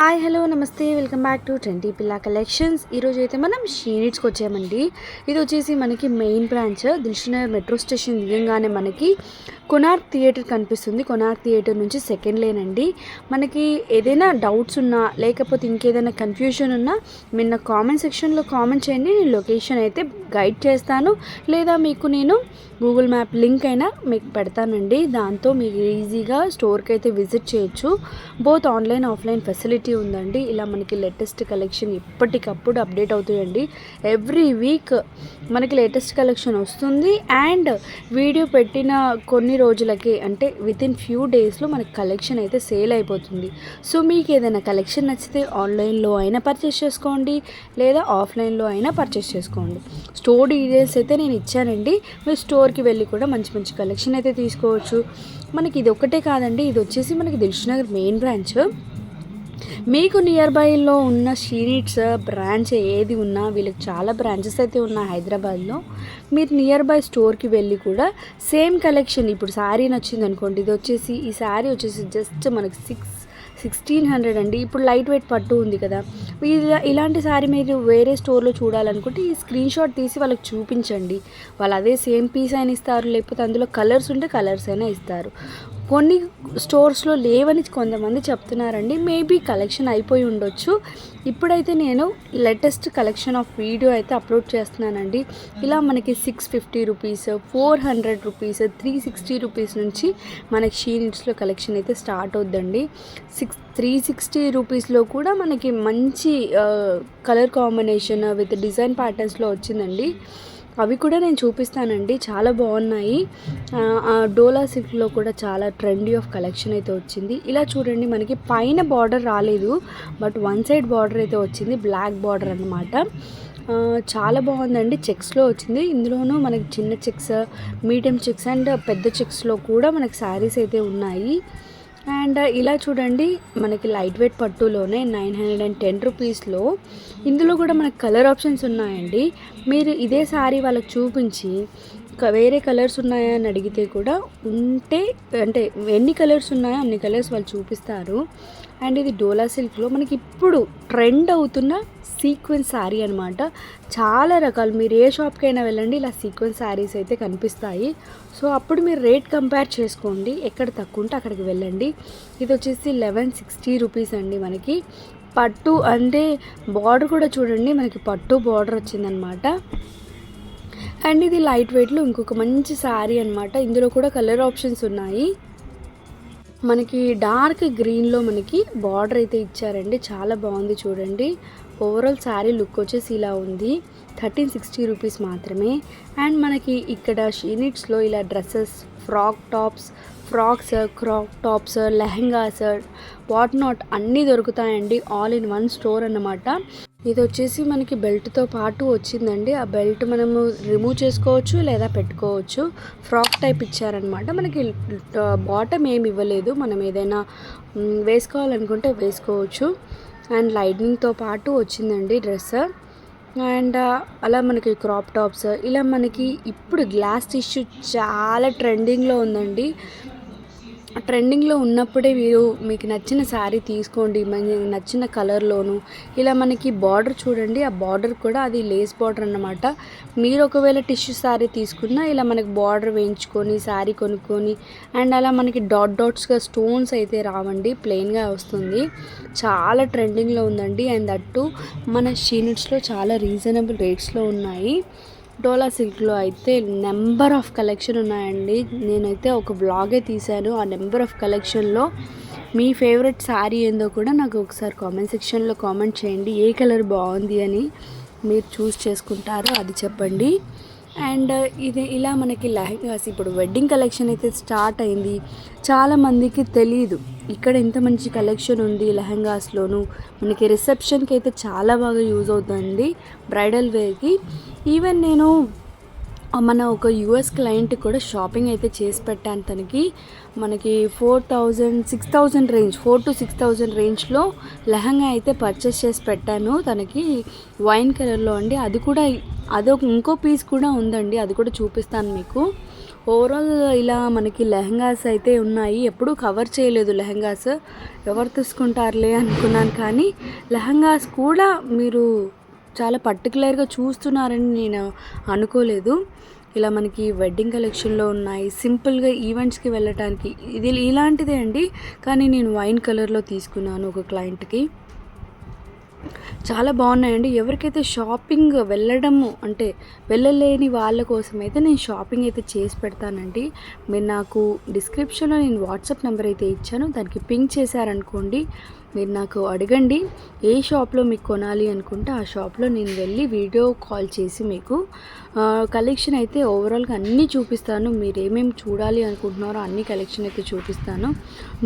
Hi hello నమస్తే welcome back to trendy పిల్లా collections. ఈరోజు అయితే మనం షీనిట్స్కి వచ్చామండి. ఇది వచ్చేసి మనకి మెయిన్ బ్రాంచ్ దిల్షుఖ్నగర్ మెట్రో స్టేషన్ దిగంగానే మనకి కొనార్క్ థియేటర్ కనిపిస్తుంది. కొనార్క్ థియేటర్ నుంచి సెకండ్ లేన్ అండి. మనకి ఏదైనా డౌట్స్ ఉన్నా లేకపోతే ఇంకేదైనా కన్ఫ్యూజన్ ఉన్నా మీరు నా కామెంట్ సెక్షన్లో కామెంట్ చేయండి. నేను లొకేషన్ అయితే గైడ్ చేస్తాను, లేదా మీకు నేను గూగుల్ మ్యాప్ లింక్ అయినా మీకు పెడతానండి. దాంతో మీకు ఈజీగా స్టోర్కి అయితే విజిట్ చేయొచ్చు. బోత్ ఆన్లైన్ ఆఫ్లైన్ ఫెసిలిటీ ఉందండి. ఇలా మనకి లేటెస్ట్ కలెక్షన్ ఎప్పటికప్పుడు అప్డేట్ అవుతాయండి. ఎవ్రీ వీక్ మనకి లేటెస్ట్ కలెక్షన్ వస్తుంది. అండ్ వీడియో పెట్టిన కొన్ని రోజులకి అంటే వితిన్ ఫ్యూ డేస్లో మనకి కలెక్షన్ అయితే సేల్ అయిపోతుంది. సో మీకు ఏదైనా కలెక్షన్ నచ్చితే ఆన్లైన్లో అయినా పర్చేస్ చేసుకోండి, లేదా ఆఫ్లైన్లో అయినా పర్చేస్ చేసుకోండి. స్టోర్ డీటెయిల్స్ అయితే నేను ఇచ్చానండి. మీరు స్టోర్కి వెళ్ళి కూడా మంచి మంచి కలెక్షన్ అయితే తీసుకోవచ్చు. మనకి ఇది ఒకటే కాదండి, ఇది వచ్చేసి మనకి దిల్షుఖ్నగర్ మెయిన్ బ్రాంచ్. మీకు నియర్ బైలో ఉన్న షీనిట్స్ బ్రాంచ్ ఏది ఉన్నా, వీళ్ళకి చాలా బ్రాంచెస్ అయితే ఉన్నాయి హైదరాబాద్లో. మీరు నియర్ బై స్టోర్కి వెళ్ళి కూడా సేమ్ కలెక్షన్, ఇప్పుడు శారీ నచ్చింది అనుకోండి, ఇది వచ్చేసి ఈ శారీ వచ్చేసి జస్ట్ మనకి 1600 అండి. ఇప్పుడు లైట్ వెయిట్ పట్టు ఉంది కదా, ఇలాంటి శారీ మీరు వేరే స్టోర్లో చూడాలనుకుంటే ఈ స్క్రీన్ షాట్ తీసి వాళ్ళకి చూపించండి. వాళ్ళు అదే సేమ్ పీస్ అయినా ఇస్తారు, లేకపోతే అందులో కలర్స్ ఉంటే కలర్స్ అయినా ఇస్తారు. కొన్ని స్టోర్స్లో లేవని కొంతమంది చెప్తున్నారండి. మేబీ కలెక్షన్ అయిపోయి ఉండొచ్చు. ఇప్పుడైతే నేను లేటెస్ట్ కలెక్షన్ ఆఫ్ వీడియో అయితే అప్లోడ్ చేస్తున్నానండి. ఇలా మనకి 650 రూపీస్, 400 రూపీస్, 360 రూపీస్ నుంచి మనకి షీనిట్స్లో కలెక్షన్ అయితే స్టార్ట్ అవుద్దండి. 360 రూపీస్లో కూడా మనకి మంచి కలర్ కాంబినేషన్ విత్ డిజైన్ ప్యాటర్న్స్లో వచ్చిందండి. అవి కూడా నేను చూపిస్తానండి, చాలా బాగున్నాయి. డోలా సిల్క్లో కూడా చాలా ట్రెండీ ఆఫ్ కలెక్షన్ అయితే వచ్చింది. ఇలా చూడండి, మనకి పైన బార్డర్ రాలేదు, బట్ వన్ సైడ్ బార్డర్ అయితే వచ్చింది, బ్లాక్ బార్డర్ అన్నమాట. చాలా బాగుందండి. చెక్స్లో వచ్చింది. ఇందులోనూ మనకి చిన్న చెక్స్, మీడియం చెక్స్ అండ్ పెద్ద చెక్స్లో కూడా మనకి శారీస్ అయితే ఉన్నాయి. అండ్ ఇలా చూడండి, మనకి లైట్ వెయిట్ పట్టులోనే 910 రూపీస్లో ఇందులో కూడా మనకి కలర్ ఆప్షన్స్ ఉన్నాయండి. మీరు ఇదే శారీ వాళ్ళకి చూపించి వేరే కలర్స్ ఉన్నాయా అని అడిగితే కూడా ఉంటే, అంటే ఎన్ని కలర్స్ ఉన్నాయో అన్ని కలర్స్ వాళ్ళు చూపిస్తారు. అండ్ ఇది డోలా సిల్క్లో మనకి ఇప్పుడు ట్రెండ్ అవుతున్న సీక్వెన్స్ శారీ అనమాట. చాలా రకాలు, మీరు ఏ షాప్కైనా వెళ్ళండి, ఇలా సీక్వెన్స్ శారీస్ అయితే కనిపిస్తాయి. సో అప్పుడు మీరు రేట్ కంపేర్ చేసుకోండి, ఎక్కడ తక్కువ ఉంటే అక్కడికి వెళ్ళండి. ఇది వచ్చేసి 1160 రూపీస్ అండి. మనకి పట్టు అంటే బార్డర్ కూడా చూడండి, మనకి పట్టు బార్డర్ వచ్చిందనమాట. అండ్ ఇది లైట్ వెయిట్లో ఇంకొక మంచి శారీ అనమాట. ఇందులో కూడా కలర్ ఆప్షన్స్ ఉన్నాయి. మనకి డార్క్ గ్రీన్లో మనకి బార్డర్ అయితే ఇచ్చారండి, చాలా బాగుంది చూడండి. ఓవరాల్ శారీ లుక్ వచ్చేసి ఇలా ఉంది. 1360 రూపీస్ మాత్రమే. అండ్ మనకి ఇక్కడ షీనిట్స్లో ఇలా dresses, frocks, crop tops, lehengas, what not అన్నీ దొరుకుతాయండి. ఆల్ ఇన్ వన్ స్టోర్ అన్నమాట. ఇది వచ్చేసి మనకి బెల్ట్తో పాటు వచ్చిందండి. ఆ బెల్ట్ మనము రిమూవ్ చేసుకోవచ్చు లేదా పెట్టుకోవచ్చు. ఫ్రాక్ టైప్ ఇచ్చారనమాట. మనకి బాటమ్ ఏమి ఇవ్వలేదు, మనం ఏదైనా వేసుకోవాలనుకుంటే వేసుకోవచ్చు. అండ్ లైనింగ్తో పాటు వచ్చిందండి డ్రెస్. అండ్ అలా మనకి క్రాప్ టాప్స్, ఇలా మనకి ఇప్పుడు గ్లాస్ టిష్యూ చాలా ట్రెండింగ్లో ఉందండి. ట్రెండింగ్లో ఉన్నప్పుడే మీకు నచ్చిన శారీ తీసుకోండి, మనకి నచ్చిన కలర్లోను. ఇలా మనకి బార్డర్ చూడండి, ఆ బార్డర్ కూడా అది లేస్ బార్డర్ అన్నమాట. మీరు ఒకవేళ టిష్యూ శారీ తీసుకున్నా ఇలా మనకి బార్డర్ వేయించుకొని శారీ కొనుక్కొని, అండ్ అలా మనకి డాట్స్గా స్టోన్స్ అయితే రావండి, ప్లెయిన్గా వస్తుంది. చాలా ట్రెండింగ్లో ఉందండి. అండ్ అటు మన షీనిట్స్లో చాలా రీజనబుల్ రేట్స్లో ఉన్నాయి. డోలా సిల్క్లో అయితే నెంబర్ ఆఫ్ కలెక్షన్ ఉన్నాయండి. నేనైతే ఒక బ్లాగే తీశాను. ఆ నెంబర్ ఆఫ్ కలెక్షన్లో మీ ఫేవరెట్ శారీ ఏందో కూడా నాకు ఒకసారి కామెంట్ సెక్షన్లో కామెంట్ చేయండి. ఏ కలర్ బాగుంది అని మీరు చూస్ చేసుకుంటారో అది చెప్పండి. అండ్ ఇది ఇలా మనకి లెహంగాస్, ఇప్పుడు వెడ్డింగ్ కలెక్షన్ అయితే స్టార్ట్ అయింది. చాలామందికి తెలియదు ఇక్కడ ఇంత మంచి కలెక్షన్ ఉంది లెహంగాస్లోను. మనకి రిసెప్షన్కి అయితే చాలా బాగా యూజ్ అవుతుంది, బ్రైడల్ వేర్కి. ఈవెన్ నేను మన ఒక యూఎస్ క్లయింట్ కూడా షాపింగ్ అయితే చేసి పెట్టాను. తనకి మనకి 6,000 రేంజ్, 4,000 to 6,000 రేంజ్లో లెహంగా అయితే పర్చేస్ చేసి పెట్టాను తనకి, వైన్ కలర్లో అండి. అది కూడా ఇంకో పీస్ కూడా ఉందండి, అది కూడా చూపిస్తాను మీకు. ఓవరాల్ ఇలా మనకి లెహంగాస్ అయితే ఉన్నాయి. ఎప్పుడూ కవర్ చేయలేదు లెహంగాస్, ఎవరు తీసుకుంటారులే అనుకున్నాను. కానీ లెహంగాస్ కూడా మీరు చాలా పర్టికులర్గా చూస్తున్నారని నేను అనుకోలేదు. ఇలా మనకి వెడ్డింగ్ కలెక్షన్లో ఉన్నాయి, సింపుల్గా ఈవెంట్స్కి వెళ్ళటానికి. ఇది ఇలాంటిదే అండి, కానీ నేను వైన్ కలర్లో తీసుకున్నాను ఒక క్లయింట్కి. చాలా బాగున్నాయండి. ఎవరికైతే షాపింగ్ వెళ్ళడము అంటే వెళ్ళలేని వాళ్ళ కోసం అయితే నేను షాపింగ్ అయితే చేసి పెడతానండి. మీరు నాకు డిస్క్రిప్షన్లో నేను వాట్సాప్ నెంబర్ అయితే ఇచ్చాను, దానికి పింక్ చేశారనుకోండి, మీరు నాకు అడగండి ఏ షాప్లో మీకు కొనాలి అనుకుంటే ఆ షాప్లో నేను వెళ్ళి వీడియో కాల్ చేసి మీకు కలెక్షన్ అయితే ఓవరాల్గా అన్నీ చూపిస్తాను. మీరు ఏమేమి చూడాలి అనుకుంటున్నారో అన్ని కలెక్షన్ అయితే చూపిస్తాను.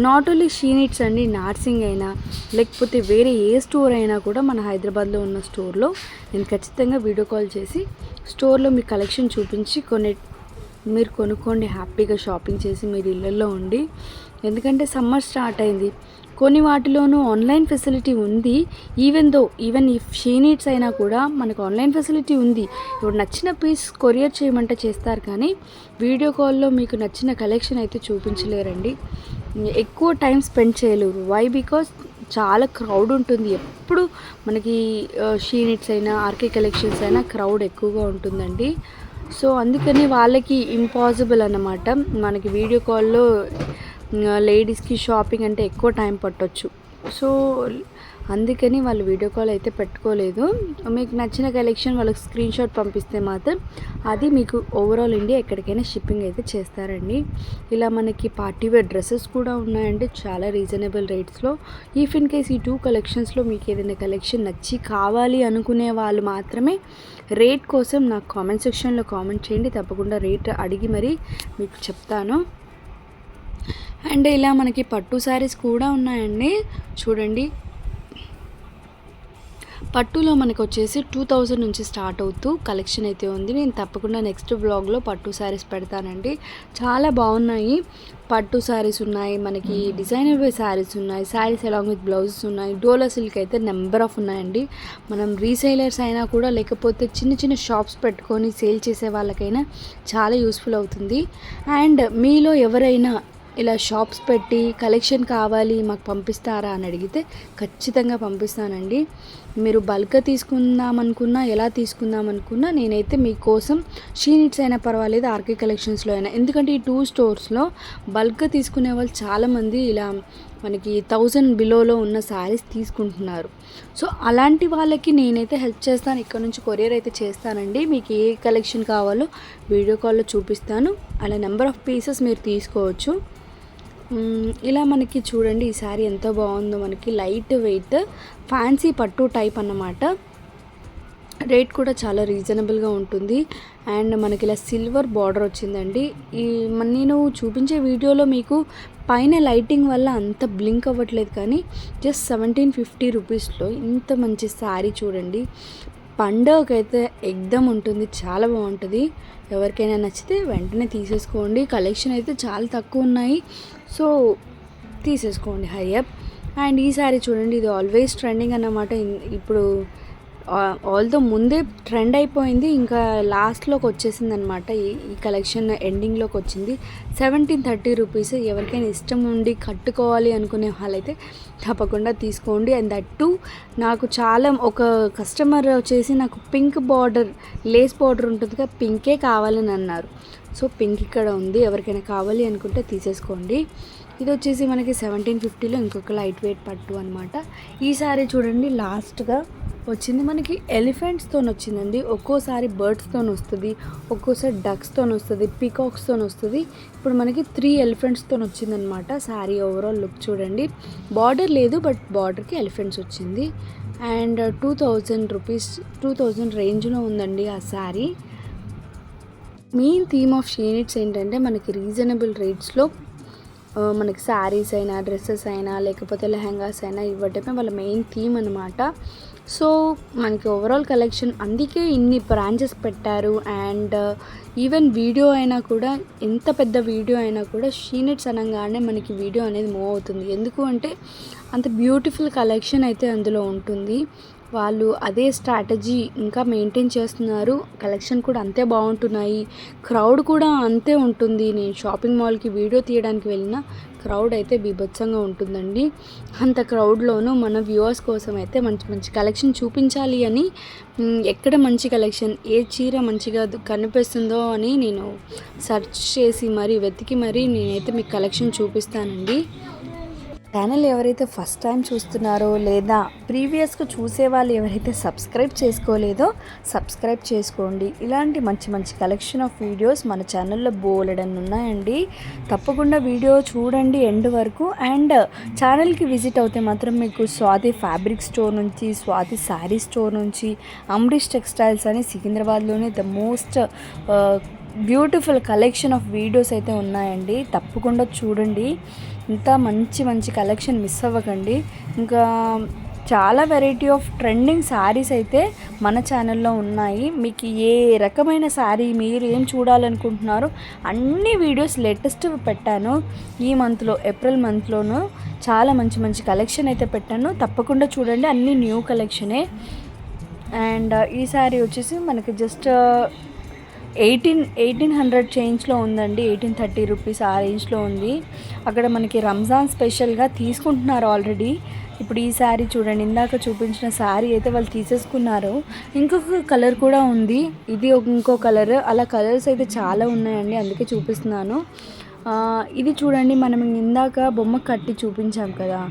నాట్ ఓన్లీ షీ నీడ్స్ అండి, నార్సింగ్ అయినా లేకపోతే వేరే ఏ స్టోర్ అయినా కూడా మన హైదరాబాద్లో ఉన్న స్టోర్లో నేను ఖచ్చితంగా వీడియో కాల్ చేసి స్టోర్లో మీ కలెక్షన్ చూపించి మీరు కొనుక్కోండి. హ్యాపీగా షాపింగ్ చేసి మీరు ఇళ్ళల్లో ఉండి. ఎందుకంటే సమ్మర్ స్టార్ట్ అయింది, కొన్ని వాటిలోనూ ఆన్లైన్ ఫెసిలిటీ ఉంది. ఈవెన్ ఇఫ్ షీ నీడ్స్ అయినా కూడా మనకు ఆన్లైన్ ఫెసిలిటీ ఉంది. ఇప్పుడు నచ్చిన పీస్ కొరియర్ చేయమంటే చేస్తారు, కానీ వీడియో కాల్లో మీకు నచ్చిన కలెక్షన్ అయితే చూపించలేరండి. ఎక్కువ టైం స్పెండ్ చేయలేరు. వై? బికాస్ చాలా క్రౌడ్ ఉంటుంది. ఎప్పుడు మనకి షీ నీడ్స్ అయినా ఆర్కే కలెక్షన్స్ అయినా క్రౌడ్ ఎక్కువగా ఉంటుందండి. సో అందుకని వాళ్ళకి ఇంపాసిబుల్ అన్నమాట. మనకి వీడియో కాల్లో లేడీస్కి షాపింగ్ అంటే ఎక్కువ టైం పట్టొచ్చు. సో అందుకని వాళ్ళు వీడియో కాల్ అయితే పెట్టుకోలేదు. మీకు నచ్చిన కలెక్షన్ వాళ్ళకి స్క్రీన్ షాట్ పంపిస్తే మాత్రం అది మీకు ఓవరాల్ ఇండియా ఎక్కడికైనా షిప్పింగ్ అయితే చేస్తారండి. ఇలా మనకి పార్టీ వేర్ డ్రెస్సెస్ కూడా ఉన్నాయండి చాలా రీజనబుల్ రేట్స్లో. ఇఫ్ ఇన్ కేస్ ఈ 2 కలెక్షన్స్లో మీకు ఏదైనా కలెక్షన్ నచ్చి కావాలి అనుకునే వాళ్ళు మాత్రమే రేట్ కోసం నాకు కామెంట్ సెక్షన్లో కామెంట్ చేయండి. తప్పకుండా రేట్ అడిగి మరీ మీకు చెప్తాను. అండ్ ఇలా మనకి పట్టు శారీస్ కూడా ఉన్నాయండి. చూడండి, పట్టులో మనకు వచ్చేసి 2000 నుంచి స్టార్ట్ అవుతూ కలెక్షన్ అయితే ఉంది. నేను తప్పకుండా నెక్స్ట్ బ్లాగ్లో పట్టు శారీస్ పెడతానండి. చాలా బాగున్నాయి. పట్టు శారీస్ ఉన్నాయి, మనకి డిజైనర్ వే శారీస్ ఉన్నాయి, శారీస్ అలాంగ్ విత్ బ్లౌజెస్ ఉన్నాయి. డోలా సిల్క్ అయితే నెంబర్ ఆఫ్ ఉన్నాయండి. మనం రీసేలర్స్ అయినా కూడా లేకపోతే చిన్న చిన్న షాప్స్ పెట్టుకొని సేల్ చేసే వాళ్ళకైనా చాలా యూస్ఫుల్ అవుతుంది. అండ్ మీలో ఎవరైనా ఇలా షాప్స్ పెట్టి కలెక్షన్ కావాలి మాకు పంపిస్తారా అని అడిగితే ఖచ్చితంగా పంపిస్తానండి. మీరు బల్క్గా తీసుకుందాం అనుకున్నా, ఎలా తీసుకుందాం అనుకున్నా నేనైతే మీకోసం షీ నీడ్స్ అయినా పర్వాలేదు, ఆర్కే కలెక్షన్స్లో అయినా. ఎందుకంటే ఈ 2 స్టోర్స్లో బల్క్గా తీసుకునే వాళ్ళు చాలామంది ఇలా మనకి 1000 బిలోలో ఉన్న శారీస్ తీసుకుంటున్నారు. సో అలాంటి వాళ్ళకి నేనైతే హెల్ప్ చేస్తాను. ఇక్కడ నుంచి కొరియర్ అయితే చేస్తానండి. మీకు ఏ కలెక్షన్ కావాలో వీడియో కాల్లో చూపిస్తాను. అలా నెంబర్ ఆఫ్ పీసెస్ మీరు తీసుకోవచ్చు. ఇలా మనకి చూడండి ఈ శారీ ఎంతో బాగుందో. మనకి లైట్ వెయిట్ ఫ్యాన్సీ పట్టు టైప్ అన్నమాట. రేట్ కూడా చాలా రీజనబుల్గా ఉంటుంది. అండ్ మనకి ఇలా సిల్వర్ బార్డర్ వచ్చిందండి. నేను చూపించే వీడియోలో మీకు పైన లైటింగ్ వల్ల అంత బ్లింక్ అవ్వట్లేదు, కానీ జస్ట్ 1750 రూపీస్లో ఇంత మంచి శారీ చూడండి. పండగకైతే ఎగ్దమ్ ఉంటుంది, చాలా బాగుంటుంది. ఎవరికైనా నచ్చితే వెంటనే తీసేసుకోండి. కలెక్షన్ అయితే చాలా తక్కువ ఉన్నాయి, సో తీసేసుకోండి హైయప్. అండ్ ఈ శారీ చూడండి, ఇది ఆల్వేస్ ట్రెండింగ్ అన్నమాట. ఇప్పుడు ఆల్దో ముందే ట్రెండ్ అయిపోయింది, ఇంకా లాస్ట్లోకి వచ్చేసింది అనమాట. ఈ కలెక్షన్ ఎండింగ్లోకి వచ్చింది. 1730 రూపీస్. ఎవరికైనా ఇష్టం ఉండి కట్టుకోవాలి అనుకునే వాళ్ళైతే తప్పకుండా తీసుకోండి. అండ్ దట్టు నాకు చాలా ఒక కస్టమర్ వచ్చేసి నాకు పింక్ బార్డర్, లేస్ బార్డర్ ఉంటుందిగా, పింకే కావాలని అన్నారు. సో పింక్ ఇక్కడ ఉంది, ఎవరికైనా కావాలి అనుకుంటే తీసేసుకోండి. ఇది వచ్చేసి మనకి 1750లో ఇంకొక లైట్ వెయిట్ పట్టు అనమాట. ఈ సారీ చూడండి లాస్ట్గా వచ్చింది మనకి ఎలిఫెంట్స్తో వచ్చిందండి. ఒక్కోసారి బర్డ్స్తో వస్తుంది, ఒక్కోసారి డక్స్తో వస్తుంది, పీకాక్స్తో వస్తుంది. ఇప్పుడు మనకి 3 ఎలిఫెంట్స్తో వచ్చిందనమాట. శారీ ఓవరాల్ లుక్ చూడండి. బార్డర్ లేదు, బట్ బార్డర్కి ఎలిఫెంట్స్ వచ్చింది. అండ్ 2000 రూపీస్, 2000 రేంజ్లో ఉందండి ఆ sari. Main theme of she needs ఏంటంటే మనకి రీజనబుల్ రేట్స్లో మనకి శారీస్ అయినా, డ్రెస్సెస్ అయినా, లేకపోతే లెహంగాస్ అయినా ఇవ్వటమే వాళ్ళ మెయిన్ థీమ్ అనమాట. సో మనకి ఓవరాల్ కలెక్షన్ అందుకే ఇన్ని బ్రాంచెస్ పెట్టారు. అండ్ ఈవెన్ వీడియో అయినా కూడా, ఎంత పెద్ద వీడియో అయినా కూడా షీ నీడ్స్ అనగానే మనకి వీడియో అనేది మూవ్ అవుతుంది. ఎందుకు అంటే అంత బ్యూటిఫుల్ కలెక్షన్ అయితే అందులో ఉంటుంది. వాళ్ళు అదే స్ట్రాటజీ ఇంకా మెయింటైన్ చేస్తున్నారు. కలెక్షన్ కూడా అంతే బాగుంటున్నాయి. క్రౌడ్ కూడా అంతే ఉంటుంది. నేను షాపింగ్ మాల్కి వీడియో తీయడానికి వెళ్ళిన క్రౌడ్ అయితే బీభత్సంగా ఉంటుందండి. అంత క్రౌడ్లోనూ మన వ్యూవర్స్ కోసం అయితే మంచి మంచి కలెక్షన్ చూపించాలి అని ఎక్కడ మంచి కలెక్షన్, ఏ చీర మంచిగా కనిపిస్తుందో అని నేను సెర్చ్ చేసి మరీ వెతికి మరీ నేనైతే మీకు కలెక్షన్ చూపిస్తానండి. ఛానల్ ఎవరైతే ఫస్ట్ టైం చూస్తున్నారో లేదా ప్రీవియస్గా చూసే వాళ్ళు ఎవరైతే సబ్స్క్రైబ్ చేసుకోలేదో సబ్స్క్రైబ్ చేసుకోండి. ఇలాంటి మంచి మంచి కలెక్షన్ ఆఫ్ వీడియోస్ మన ఛానల్లో బోలెడన్ని ఉన్నాయండి. తప్పకుండా వీడియో చూడండి ఎండ్ వరకు. అండ్ ఛానల్కి విజిట్ అవుతే మాత్రం మీకు స్వాతి ఫ్యాబ్రిక్ స్టోర్ నుంచి, స్వాతి శారీ స్టోర్ నుంచి, అమ్రీష్ టెక్స్టైల్స్ అని సికింద్రాబాద్లోనే the most beautiful collection of videos అయితే ఉన్నాయండి. తప్పకుండా చూడండి. ఇంత మంచి మంచి కలెక్షన్ మిస్ అవ్వకండి. ఇంకా చాలా వెరైటీ ఆఫ్ ట్రెండింగ్ శారీస్ అయితే మన ఛానల్లో ఉన్నాయి. మీకు ఏ రకమైన శారీ మీరు ఏం చూడాలనుకుంటున్నారో అన్ని వీడియోస్ లేటెస్ట్ పెట్టాను. ఈ మంత్లో ఏప్రిల్ మంత్లోనూ చాలా మంచి మంచి కలెక్షన్ అయితే పెట్టాను. తప్పకుండా చూడండి. అన్నీ న్యూ కలెక్షనే. అండ్ ఈ శారీ వచ్చేసి మనకి జస్ట్ 1800 చేంజ్లో ఉందండి. 1830 రూపీస్ ఆ రేంజ్లో ఉంది. అక్కడ మనకి రంజాన్ స్పెషల్గా తీసుకుంటున్నారు ఆల్రెడీ. ఇప్పుడు ఈ శారీ చూడండి, ఇందాక చూపించిన శారీ అయితే వాళ్ళు తీసేసుకున్నారు. ఇంకొక కలర్ కూడా ఉంది, ఇది ఇంకో కలర్. అలా కలర్స్ అయితే చాలా ఉన్నాయండి, అందుకే చూపిస్తున్నాను. ఇది చూడండి, మనం ఇందాక బొమ్మ కట్టి చూపించాం కదా,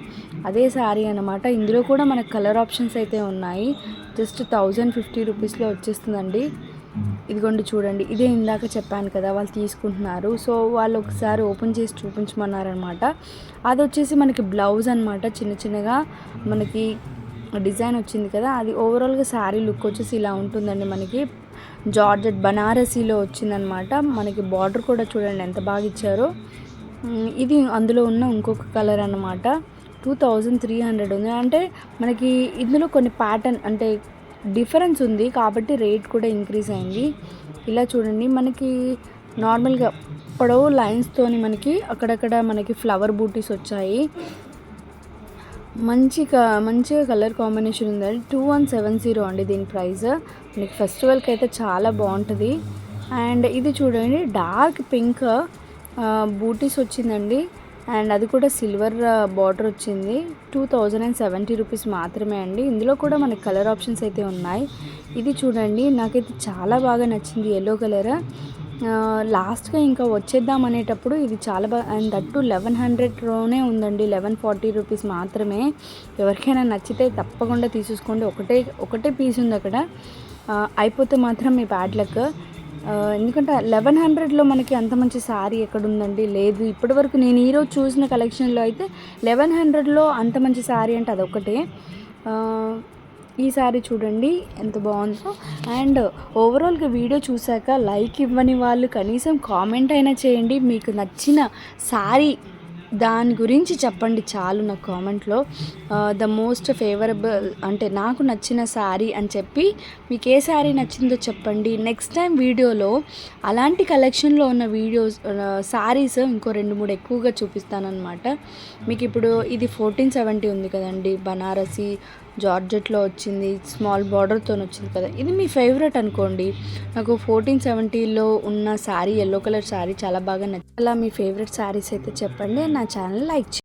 అదే శారీ అన్నమాట. ఇందులో కూడా మనకు కలర్ ఆప్షన్స్ అయితే ఉన్నాయి. జస్ట్ 1050 రూపీస్లో వచ్చేస్తుందండి. ఇదిగోండి చూడండి, ఇదే ఇందాక చెప్పాను కదా వాళ్ళు తీసుకుంటున్నారు. సో వాళ్ళు ఒకసారి ఓపెన్ చేసి చూపించమన్నారనమాట. అది వచ్చేసి మనకి బ్లౌజ్ అనమాట. చిన్న చిన్నగా మనకి డిజైన్ వచ్చింది కదా, అది ఓవరాల్గా శారీ లుక్ వచ్చేసి ఇలా ఉంటుందండి. మనకి జార్జెట్ బనారసీలో వచ్చిందనమాట. మనకి బార్డర్ కూడా చూడండి ఎంత బాగా ఇచ్చారో. ఇది అందులో ఉన్న ఇంకొక కలర్ అన్నమాట. 2300 ఉంది. అంటే మనకి ఇందులో కొన్ని ప్యాటర్న్ అంటే డిఫరెన్స్ ఉంది కాబట్టి రేట్ కూడా ఇంక్రీజ్ అయింది. ఇలా చూడండి, మనకి నార్మల్గా పొడవు లైన్స్తోని మనకి అక్కడక్కడ మనకి ఫ్లవర్ బూటీస్ వచ్చాయి. మంచిగా కలర్ కాంబినేషన్ ఉంది. 2170 అండి దీని ప్రైస్. మనకి ఫెస్టివల్కి అయితే చాలా బాగుంటుంది. అండ్ ఇది చూడండి, డార్క్ పింక్ బూటీస్ వచ్చిందండి. అండ్ అది కూడా సిల్వర్ బార్డర్ వచ్చింది. 2070 రూపీస్ మాత్రమే అండి. ఇందులో కూడా మనకి కలర్ ఆప్షన్స్ అయితే ఉన్నాయి. ఇది చూడండి, నాకైతే చాలా బాగా నచ్చింది ఎల్లో కలర్. లాస్ట్గా ఇంకా వచ్చేద్దాం అనేటప్పుడు ఇది చాలా బాగా, అండ్ దట్టు 1100లోనే ఉందండి. 1140 రూపీస్ మాత్రమే. ఎవరికైనా నచ్చితే తప్పకుండా తీసేసుకోండి. ఒకటే పీస్ ఉంది అక్కడ. అయిపోతే మాత్రం మీ బ్యాడ్ లక్. ఎందుకంటే 1100లో మనకి అంత మంచి శారీ ఎక్కడుందండి, లేదు. ఇప్పటివరకు నేను ఈరోజు చూసిన కలెక్షన్లో అయితే 1100లో అంత మంచి శారీ అంటే అదొకటే. ఈ శారీ చూడండి ఎంత బాగుందో. అండ్ ఓవరాల్గా వీడియో చూశాక లైక్ ఇవ్వని వాళ్ళు కనీసం కామెంట్ అయినా చేయండి. మీకు నచ్చిన శారీ దాని గురించి చెప్పండి చాలు నాకు కామెంట్లో. ద మోస్ట్ ఫేవరబుల్ అంటే నాకు నచ్చిన శారీ అని చెప్పి మీకు ఏ శారీ నచ్చిందో చెప్పండి. నెక్స్ట్ టైం వీడియోలో అలాంటి కలెక్షన్లో ఉన్న వీడియోస్ శారీస్ ఇంకో 2-3 ఎక్కువగా చూపిస్తానన్నమాట. మీకు ఇప్పుడు ఇది 1470 ఉంది కదండి, బనారసి జార్జెట్లో వచ్చింది, స్మాల్ బార్డర్తో వచ్చింది కదా, ఇది మీ ఫేవరెట్ అనుకోండి. నాకు 1470లో ఉన్న శారీ, ఎల్లో కలర్ శారీ చాలా బాగా నచ్చింది. అలా మీ ఫేవరెట్ శారీస్ అయితే చెప్పండి. నా ఛానల్ లైక్ చేయండి.